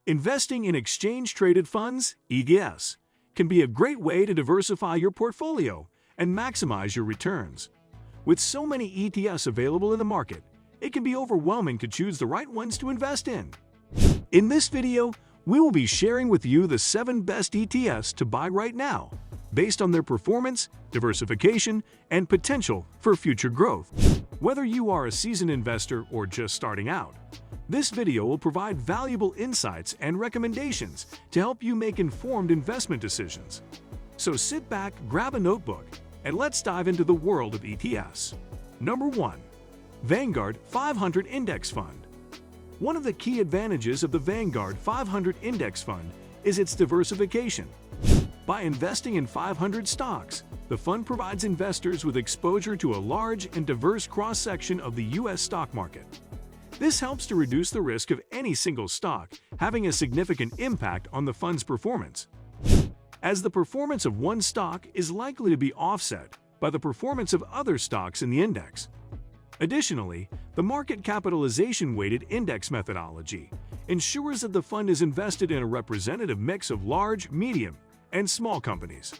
Investing in exchange-traded funds, ETFs, can be a great way to diversify your portfolio and maximize your returns. With so many ETFs available in the market, it can be overwhelming to choose the right ones to invest in. In this video, we will be sharing with you the 7 best ETFs to buy right now, based on their performance, diversification, and potential for future growth. Whether you are a seasoned investor or just starting out, this video will provide valuable insights and recommendations to help you make informed investment decisions. So sit back, grab a notebook, and let's dive into the world of ETFs. Number 1. Vanguard 500 Index Fund. One of the key advantages of the Vanguard 500 Index Fund is its diversification. By investing in 500 stocks, the fund provides investors with exposure to a large and diverse cross-section of the U.S. stock market. This helps to reduce the risk of any single stock having a significant impact on the fund's performance, as the performance of one stock is likely to be offset by the performance of other stocks in the index. Additionally, the market capitalization-weighted index methodology ensures that the fund is invested in a representative mix of large, medium, and small companies.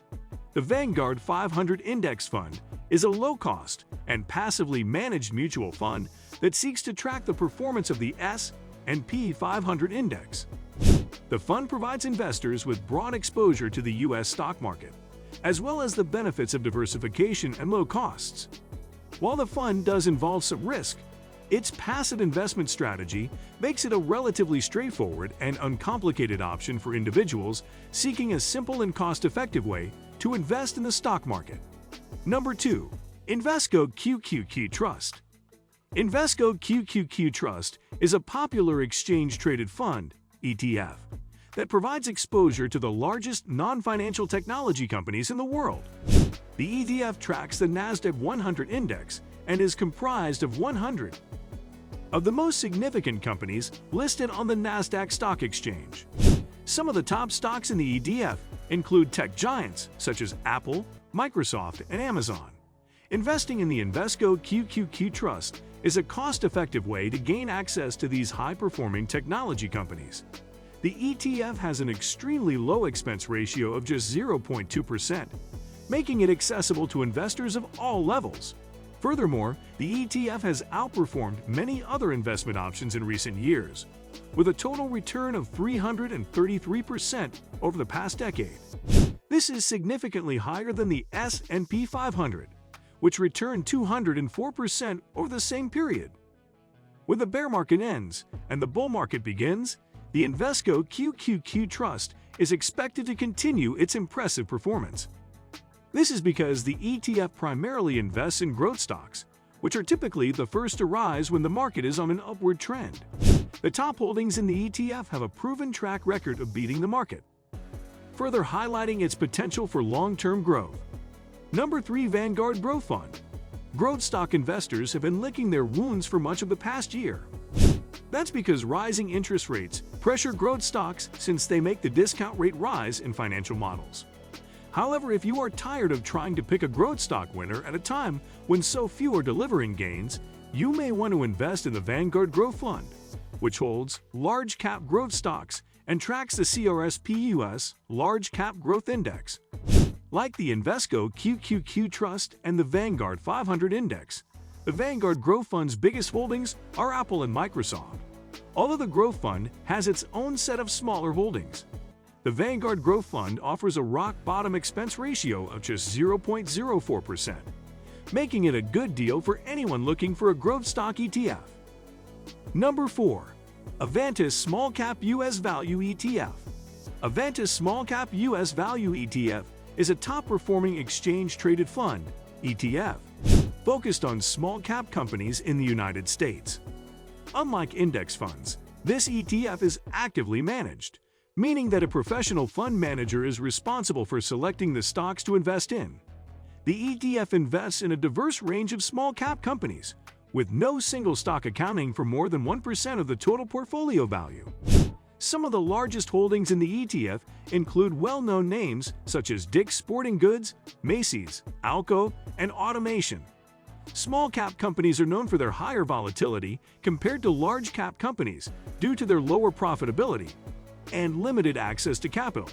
The Vanguard 500 Index Fund is a low-cost and passively managed mutual fund that seeks to track the performance of the S&P 500 index. The fund provides investors with broad exposure to the U.S. stock market, as well as the benefits of diversification and low costs. While the fund does involve some risk, its passive investment strategy makes it a relatively straightforward and uncomplicated option for individuals seeking a simple and cost-effective way to invest in the stock market. Number 2. Invesco QQQ Trust. Invesco QQQ Trust is a popular exchange-traded fund, ETF, that provides exposure to the largest non-financial technology companies in the world. The ETF tracks the NASDAQ 100 index and is comprised of 100 of the most significant companies listed on the NASDAQ stock exchange. Some of the top stocks in the ETF include tech giants such as Apple, Microsoft, and Amazon. Investing in the Invesco QQQ Trust is a cost-effective way to gain access to these high-performing technology companies. The ETF has an extremely low expense ratio of just 0.2%, making it accessible to investors of all levels. Furthermore, the ETF has outperformed many other investment options in recent years, with a total return of 333% over the past decade. This is significantly higher than the S&P 500, which returned 204% over the same period. When the bear market ends and the bull market begins, the Invesco QQQ Trust is expected to continue its impressive performance. This is because the ETF primarily invests in growth stocks, which are typically the first to rise when the market is on an upward trend. The top holdings in the ETF have a proven track record of beating the market, further highlighting its potential for long-term growth. Number 3. Vanguard Growth Fund. Growth stock investors have been licking their wounds for much of the past year. That's because rising interest rates pressure growth stocks since they make the discount rate rise in financial models. However, if you are tired of trying to pick a growth stock winner at a time when so few are delivering gains, you may want to invest in the Vanguard Growth Fund, which holds large-cap growth stocks and tracks the CRSP US Large Cap Growth Index. Like the Invesco QQQ Trust and the Vanguard 500 Index, the Vanguard Growth Fund's biggest holdings are Apple and Microsoft. Although the Growth Fund has its own set of smaller holdings, the Vanguard Growth Fund offers a rock-bottom expense ratio of just 0.04%, making it a good deal for anyone looking for a growth stock ETF. Number 4. Avantis Small Cap US Value ETF. Avantis Small Cap US Value ETF is a top-performing exchange-traded fund, ETF, focused on small-cap companies in the United States. Unlike index funds, this ETF is actively managed, meaning that a professional fund manager is responsible for selecting the stocks to invest in. The ETF invests in a diverse range of small-cap companies, with no single stock accounting for more than 1% of the total portfolio value. Some of the largest holdings in the ETF include well-known names such as Dick's Sporting Goods, Macy's, Alco, and Automation. Small-cap companies are known for their higher volatility compared to large-cap companies due to their lower profitability. and limited access to capital.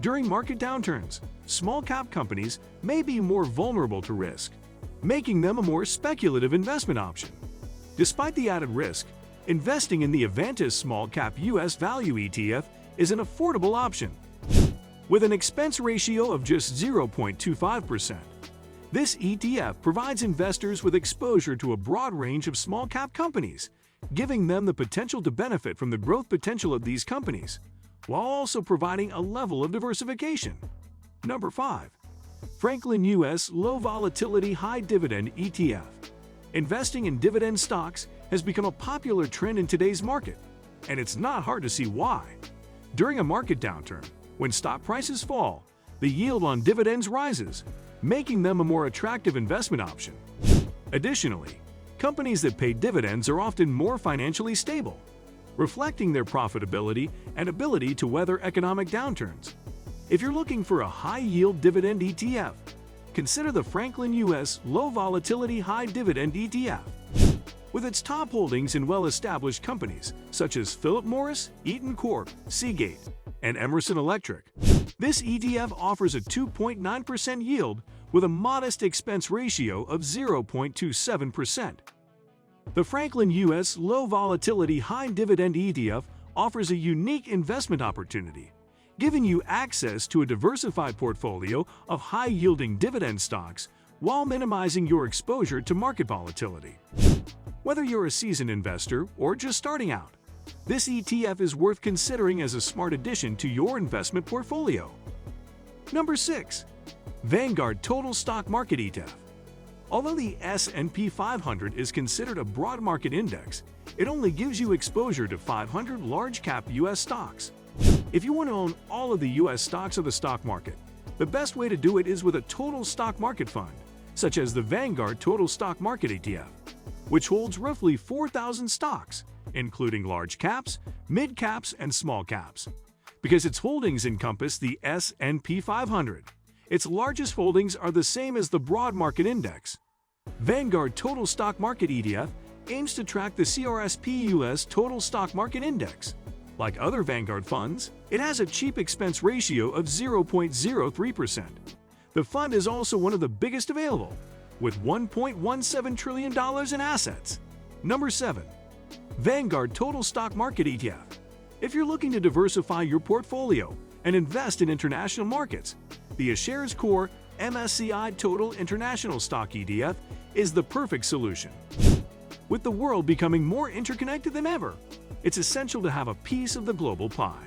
During market downturns, small-cap companies may be more vulnerable to risk, making them a more speculative investment option. Despite the added risk, investing in the Avantis Small Cap US Value ETF is an affordable option. With an expense ratio of just 0.25%, this ETF provides investors with exposure to a broad range of small-cap companies, giving them the potential to benefit from the growth potential of these companies, while also providing a level of diversification. Number 5. Franklin US Low Volatility High Dividend ETF. Investing in dividend stocks has become a popular trend in today's market, and it's not hard to see why. During a market downturn, when stock prices fall, the yield on dividends rises, making them a more attractive investment option. Additionally, companies that pay dividends are often more financially stable, reflecting their profitability and ability to weather economic downturns. If you're looking for a high-yield dividend ETF, consider the Franklin US Low Volatility High Dividend ETF. With its top holdings in well-established companies such as Philip Morris, Eaton Corp, Seagate, and Emerson Electric, this ETF offers a 2.9% yield with a modest expense ratio of 0.27%. The Franklin US Low Volatility High Dividend ETF offers a unique investment opportunity, giving you access to a diversified portfolio of high-yielding dividend stocks while minimizing your exposure to market volatility. Whether you're a seasoned investor or just starting out, this ETF is worth considering as a smart addition to your investment portfolio. Number 6. Vanguard Total Stock Market ETF. Although the S&P 500 is considered a broad market index, it only gives you exposure to 500 large-cap U.S. stocks. If you want to own all of the U.S. stocks of the stock market, the best way to do it is with a total stock market fund, such as the Vanguard Total Stock Market ETF, which holds roughly 4,000 stocks, including large caps, mid caps, and small caps. Because its holdings encompass the S&P 500, its largest holdings are the same as the broad market index. Vanguard Total Stock Market ETF aims to track the CRSP US Total Stock Market Index. Like other Vanguard funds, it has a cheap expense ratio of 0.03%. The fund is also one of the biggest available, with $1.17 trillion in assets. Number 7. Vanguard Total Stock Market ETF. If you're looking to diversify your portfolio and invest in international markets, the iShares Core MSCI Total International Stock ETF is the perfect solution. With the world becoming more interconnected than ever, it's essential to have a piece of the global pie.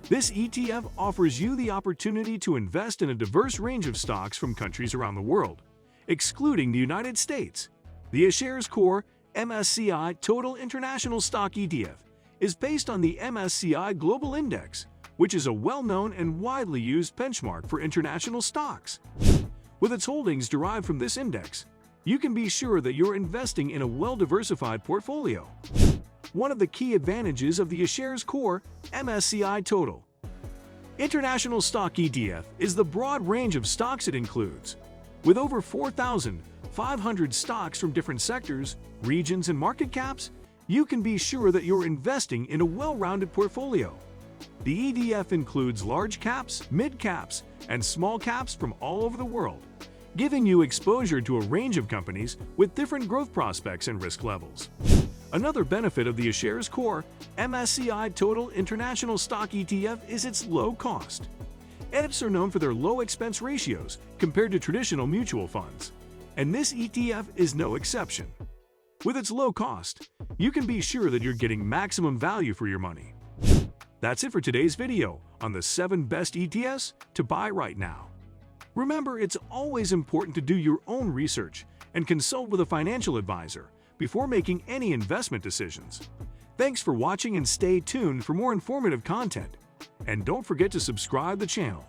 This ETF offers you the opportunity to invest in a diverse range of stocks from countries around the world, excluding the United States. The iShares Core MSCI Total International Stock ETF is based on the MSCI Global Index, which is a well-known and widely used benchmark for international stocks. With its holdings derived from this index, you can be sure that you're investing in a well-diversified portfolio. One of the key advantages of the iShares Core MSCI Total International Stock ETF is the broad range of stocks it includes. With over 4,500 stocks from different sectors, regions, and market caps, you can be sure that you're investing in a well-rounded portfolio. The ETF includes large caps, mid caps, and small caps from all over the world, giving you exposure to a range of companies with different growth prospects and risk levels. Another benefit of the iShares Core MSCI Total International Stock ETF is its low cost. ETFs are known for their low expense ratios compared to traditional mutual funds, and this ETF is no exception. With its low cost, you can be sure that you're getting maximum value for your money. That's it for today's video on the 7 best ETFs to buy right now. Remember, it's always important to do your own research and consult with a financial advisor before making any investment decisions. Thanks for watching and stay tuned for more informative content. And don't forget to subscribe to the channel.